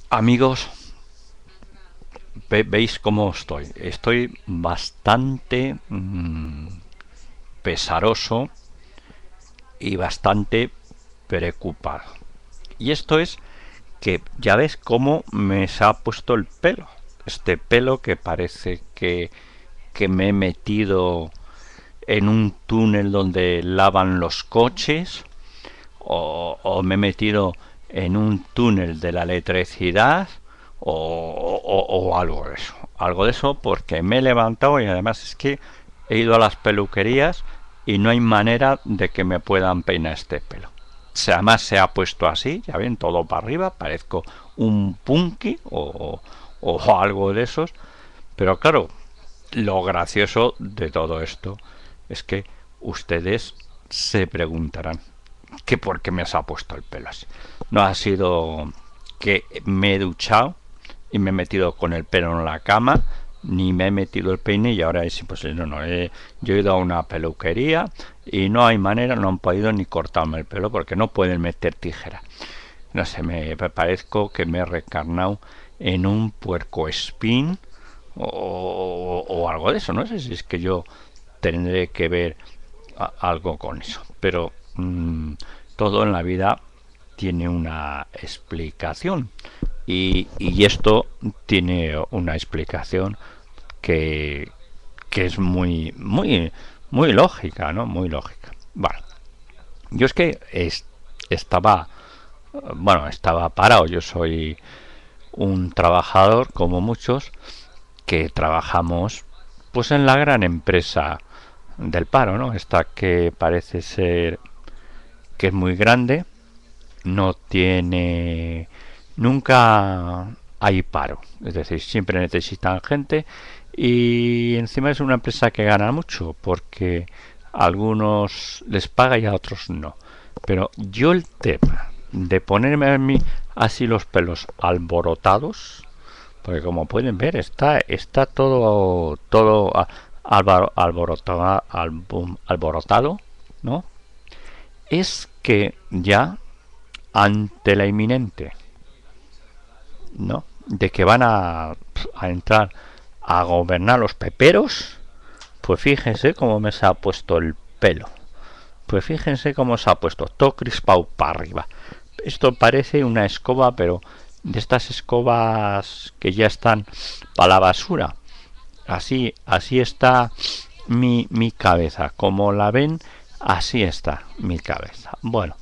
Amigos, veis cómo estoy. Estoy bastante pesaroso y bastante preocupado. Y esto es que ya ves cómo me se ha puesto el pelo. Este pelo que parece que me he metido en un túnel donde lavan los coches o me he metido en un túnel de la electricidad o algo de eso. Algo de eso porque me he levantado y además es que he ido a las peluquerías y no hay manera de que me puedan peinar este pelo. Además se ha puesto así, ya ven, todo para arriba, parezco un punky o algo de esos. Pero claro, lo gracioso de todo esto es que ustedes se preguntarán que por qué me se ha puesto el pelo así. No ha sido que me he duchado y me he metido con el pelo en la cama, ni me he metido el peine y ahora es imposible. No, yo he ido a una peluquería y no hay manera, no han podido ni cortarme el pelo porque no pueden meter tijera. No sé, me parezco que me he reencarnado en un puercoespín o algo de eso. No sé si es que yo tendré que ver algo con eso. Pero todo en la vida tiene una explicación. Y esto tiene una explicación que, que es muy lógica, ¿no? Muy lógica. Bueno, yo es que estaba parado. Yo soy un trabajador como muchos que trabajamos pues en la gran empresa del paro, ¿no? Esta que parece ser que es muy grande, no tiene, nunca hay paro, es decir, siempre necesitan gente y encima es una empresa que gana mucho porque a algunos les paga y a otros no. Pero yo el tema de ponerme a mí así los pelos alborotados, porque como pueden ver está todo alborotado, ¿no? Es que ya ante la inminente, ¿no?, de que van a entrar a gobernar los peperos, pues fíjense cómo me se ha puesto el pelo. Pues fíjense cómo se ha puesto todo crispado para arriba. Esto parece una escoba, pero de estas escobas que ya están para la basura. Así está mi cabeza. Como la ven, así está mi cabeza. Bueno,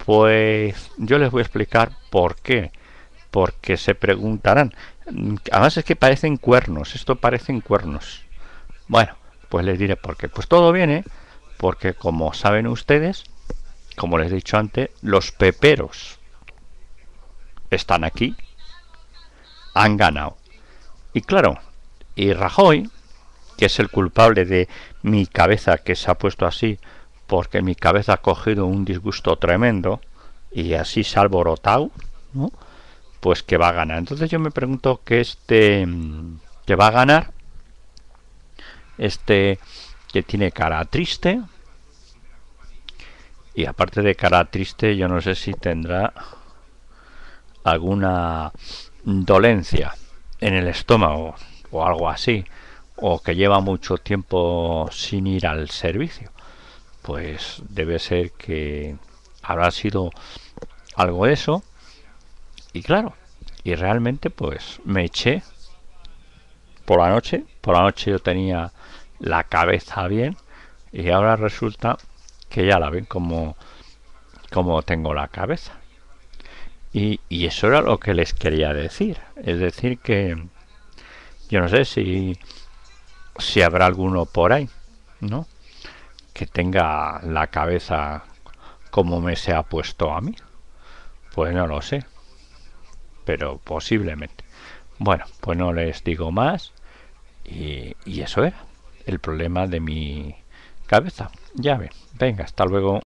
pues yo les voy a explicar por qué. Porque se preguntarán. Además es que parecen cuernos. Esto parecen cuernos. Bueno, pues les diré por qué. Pues todo viene porque, como saben ustedes, como les he dicho antes, los peperos están aquí, han ganado. Y claro, y Rajoy, que es el culpable de mi cabeza que se ha puesto así, porque mi cabeza ha cogido un disgusto tremendo y así se ha alborotado, ¿no?, pues que va a ganar. Entonces yo me pregunto que va a ganar este que tiene cara triste, y aparte de cara triste yo no sé si tendrá alguna dolencia en el estómago o algo así, o que lleva mucho tiempo sin ir al servicio. Pues debe ser que habrá sido algo de eso. Y claro, y realmente pues me eché por la noche yo tenía la cabeza bien y ahora resulta que ya la ven como tengo la cabeza. Y eso era lo que les quería decir. Es decir que yo no sé si habrá alguno por ahí, ¿no?, que tenga la cabeza como me se ha puesto a mí. Pues no lo sé, pero posiblemente. Bueno, pues no les digo más y eso era el problema de mi cabeza. Ya ven, venga, hasta luego.